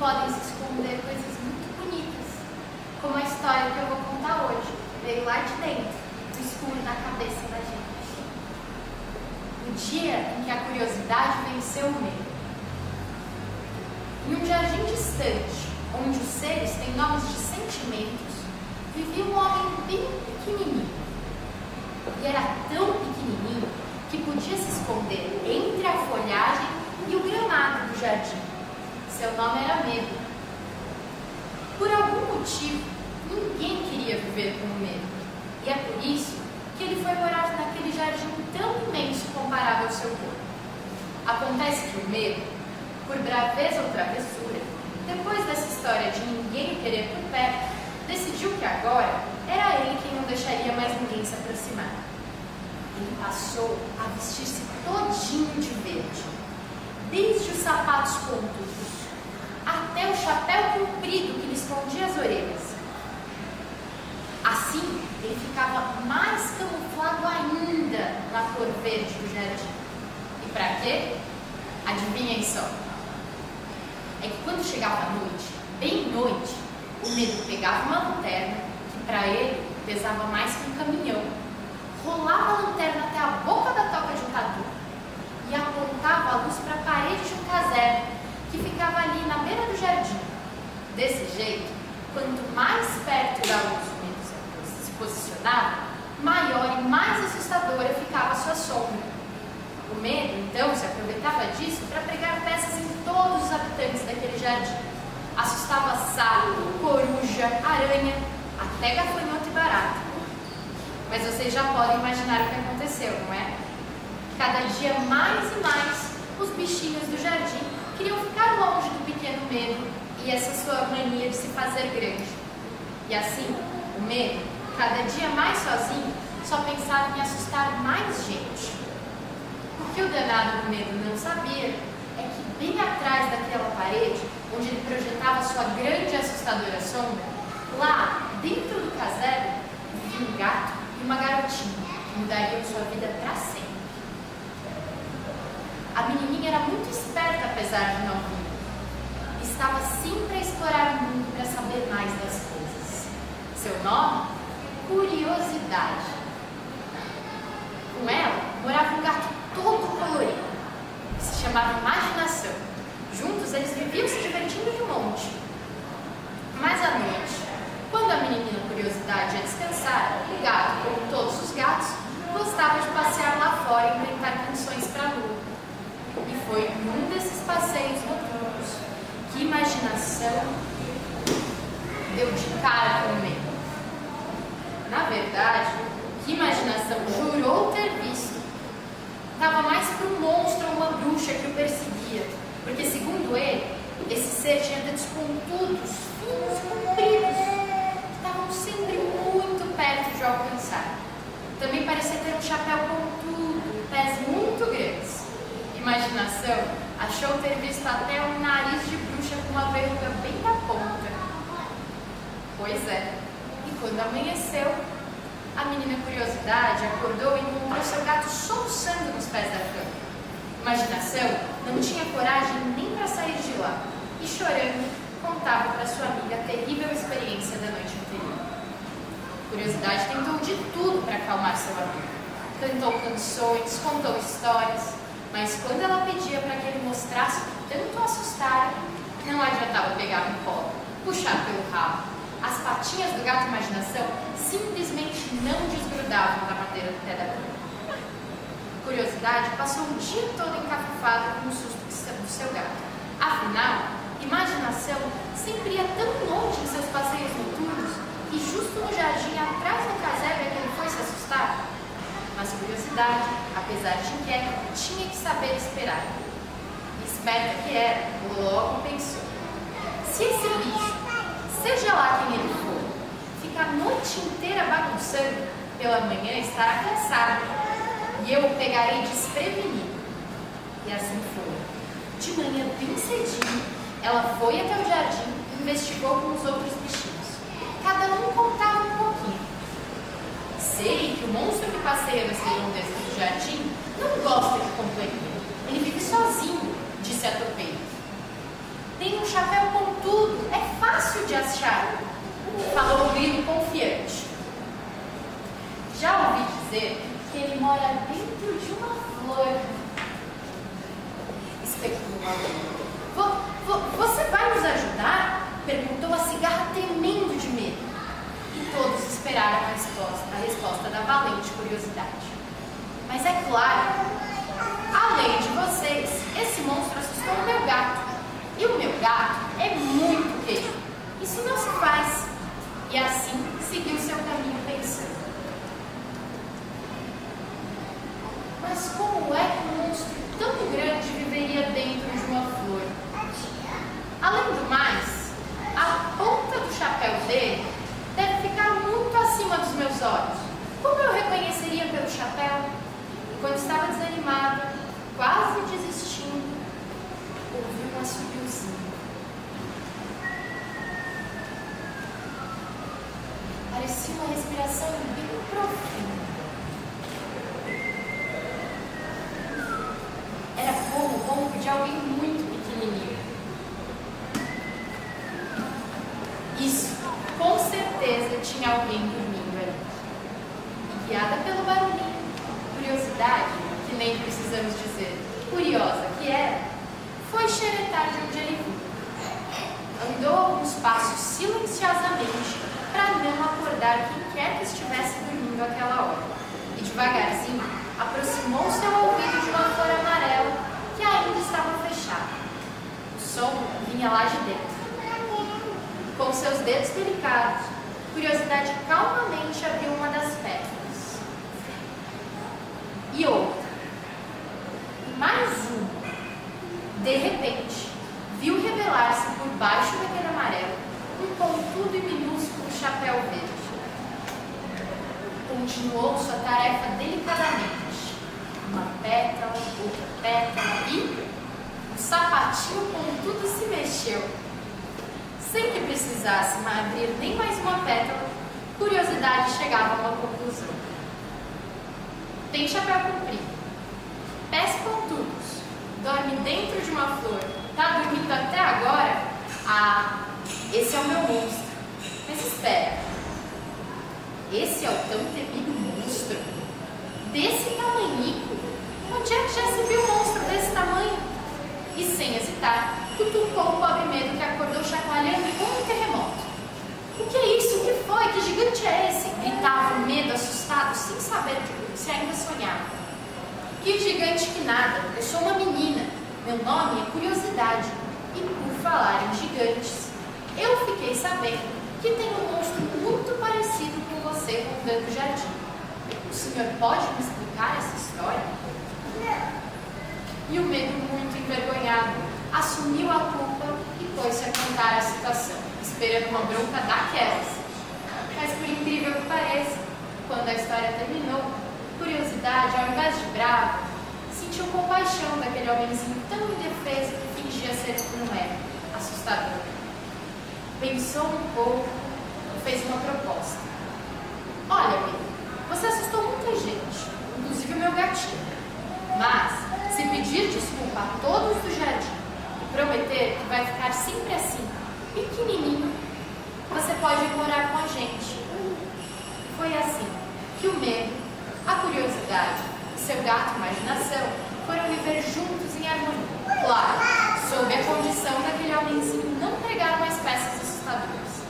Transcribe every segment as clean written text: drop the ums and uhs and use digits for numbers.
podem se esconder coisas muito bonitas, como a história que eu vou contar hoje, que veio lá de dentro, do escuro da cabeça da gente. O dia em que a curiosidade venceu o medo. Em um jardim distante, onde os seres têm nomes de sentimentos, vivia um homem bem pequenininho. E era tão pequenininho que podia se esconder entre a folhagem e o gramado do jardim. Seu nome era Medo. Por algum motivo, ninguém queria viver com o medo. E é por isso que ele foi morar naquele jardim tão imenso comparado ao seu corpo. Acontece que o medo, por braveza ou travessura, depois dessa história de ninguém o querer por perto, decidiu que agora era ele quem não deixaria mais ninguém se aproximar. Ele passou a vestir-se todinho de verde, desde os sapatos pontudos até o chapéu comprido que lhe escondia as orelhas. Assim, ele ficava mais camuflado ainda na cor verde do jardim. E para quê? Adivinhem só. É que quando chegava a noite, bem noite, o medo pegava uma lanterna, que para ele pesava mais que um caminhão, rolava a lanterna até a boca da toca de um tatu e apontava a luz para a parede de um caserne que ficava ali na beira do jardim. Desse jeito, quanto mais perto da luz o medo se posicionava, maior e mais assustadora ficava a sua sombra. O medo, então, se aproveitava disso para pregar peças em todos os habitantes daquele jardim. Assustava sapo, coruja, aranha, até gafanhoto e barata. Mas vocês já podem imaginar o que aconteceu, não é? Cada dia mais e mais, os bichinhos do jardim queriam ficar longe do pequeno medo e essa sua mania de se fazer grande. E assim, o medo, cada dia mais sozinho, só pensava em assustar mais gente. O que o danado do medo não sabia é que bem atrás daquela parede, onde ele projetava sua grande e assustadora sombra, lá, dentro do casebre, vivia um gato e uma garotinha que mudariam sua vida para sempre. A menininha era muito esperta, apesar de não vir. Estava sempre a explorar o mundo para saber mais das coisas. Seu nome? Curiosidade. Com ela, morava um gato todo colorido, que se chamava Imaginação. Juntos, eles viviam se divertindo de monte. Mas à noite, quando a menina Curiosidade ia descansar, o gato, como todos os gatos, gostava de passear lá fora e inventar canções para a lua. E foi num desses passeios noturnos que Imaginação deu de cara com o medo. Na verdade, o que Imaginação jurou ter visto estava mais para um monstro ou uma bruxa que o perseguia, porque, segundo ele, esse ser tinha dedos pontudos, finos, compridos, que estavam sempre muito perto de alcançar. Também parecia ter um chapéu pontudo, pés muito grandes. Imaginação achou ter visto até um nariz de bruxa com uma verruga bem na ponta. Pois é, e quando amanheceu, a menina Curiosidade acordou e encontrou seu gato soluçando nos pés da cama. Imaginação não tinha coragem nem para sair de lá e, chorando, contava para sua amiga a terrível experiência da noite anterior. Curiosidade tentou de tudo para acalmar seu amigo. Cantou canções, contou histórias, mas quando ela pedia para que ele mostrasse o que tanto assustara, não adiantava pegar no colo, puxar pelo rabo. As patinhas do gato Imaginação simplesmente não desgrudavam da madeira do pé da cama. Curiosidade passou o dia todo encafufada com o susto do seu gato. Afinal, Imaginação sempre ia tão longe em seus passeios noturnos e justo no jardim atrás do casebre é que ele foi se assustar. Mas Curiosidade, apesar de inquieta, tinha que saber esperar. Esperta que era, logo pensou: se esse bicho, seja lá quem ele for, fica a noite inteira bagunçando, pela manhã estará cansado, e eu o pegarei desprevenido. E assim foi. De manhã, bem cedinho, ela foi até o jardim e investigou com os outros bichinhos. Cada um contava um pouquinho. Sei que o monstro que passeia nas redondezas do jardim não gosta de companhia. Ele vive sozinho, disse a topeira. Tem um chapéu pontudo fácil de achar, falou o grilo confiante. Já ouvi dizer que ele mora dentro de uma flor. Especulou a lua. Você vai nos ajudar? Perguntou a cigarra, tremendo de medo. E todos esperaram a resposta da valente curiosidade. Mas é claro, além de vocês, esse monstro assustou o meu gato. E o meu gato é muito querido. Isso não se faz. E assim seguiu seu caminho pensando. Mas como é que um monstro tão grande viveria dentro de uma flor? Além do mais, a ponta do chapéu dele deve ficar muito acima dos meus olhos. Como eu reconheceria pelo chapéu? Quando estava desanimada, quase desistindo, ouvi um assobiozinho. Parecia uma respiração bem profunda. Era como o ronco de alguém muito pequenininho. Isso, com certeza, tinha alguém dormindo ali. E guiada pelo barulhinho, curiosidade, que nem precisamos dizer, curiosa que era, foi xeretar de onde ele vinha. Andou alguns passos silenciosamente para não acordar quem quer que estivesse dormindo àquela hora. E devagarzinho aproximou-se ao ouvido de uma flor amarela que ainda estava fechada. O som vinha lá de dentro. Com seus dedos delicados, curiosidade calmamente abriu uma das pétalas. E outra. E mais uma. De repente, viu revelar-se por baixo daquele amarelo um pontudo e minúsculo chapéu verde. Continuou sua tarefa delicadamente. Uma pétala, outra pétala e o sapatinho pontudo se mexeu. Sem que precisasse abrir nem mais uma pétala, curiosidade chegava a uma conclusão. Tem chapéu comprido, pés pontudos, dorme dentro de uma flor, tá dormindo até agora? Ah, esse é o meu monstro. Mas espera, esse é o tão temido monstro? Desse tamanhico? Onde é que já se viu um monstro desse tamanho? E sem hesitar, cutucou o pobre medo que acordou chacoalhando como um terremoto. O que é isso? O que foi? Que gigante é esse? Gritava o medo, assustado, sem saber se ainda sonhava. Que gigante que nada, eu sou uma menina. Meu nome é Curiosidade. E por falar em gigantes, eu fiquei sabendo que tem um monstro muito parecido com você rondando o jardim. O senhor pode me explicar essa história? E o medo, muito envergonhado, assumiu a culpa e pôs-se a contar a situação, esperando uma bronca daquelas. Mas por incrível que pareça, quando a história terminou, Curiosidade, ao invés de bravo, sentiu compaixão daquele homenzinho tão indefeso que fingia ser como era, assustador. Pensou um pouco e fez uma proposta. Olha, amigo, você assustou muita gente, inclusive o meu gatinho. Mas, se pedir desculpa a todos do jardim e prometer que vai ficar sempre assim, pequenininho, você pode ir morar com a gente. Foi assim que o medo, a curiosidade e seu gato imaginação foram viver juntos em harmonia. Claro, sob a condição daquele homenzinho não pregar mais peças assustadoras.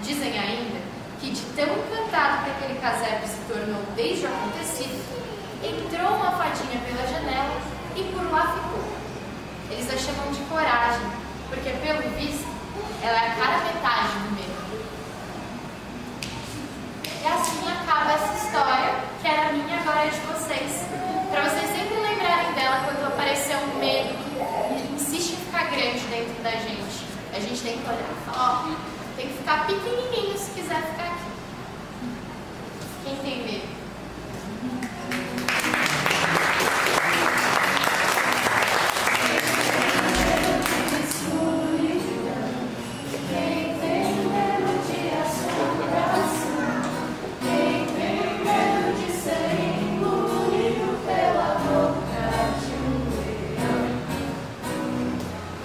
Dizem ainda que de tão encantado que aquele casebre se tornou desde o acontecido, entrou uma fadinha pela janela e por lá ficou. Eles a chamam de coragem, porque pelo visto, ela é a cara metade do medo. E assim acaba essa história, que era minha, agora é de vocês. Para vocês sempre lembrarem dela quando aparecer um medo que insiste em ficar grande dentro da gente. A gente tem que olhar e falar, ó, tem que ficar pequenininho se quiser ficar aqui. Quem tem medo?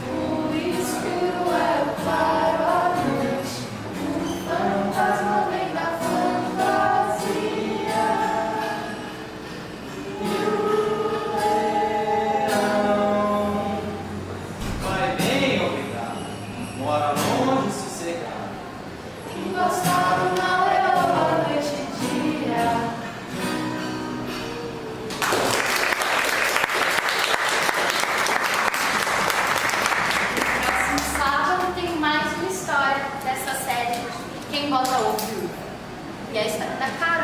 O escuro é o claro à noite. ouviu. E é a história da Carol.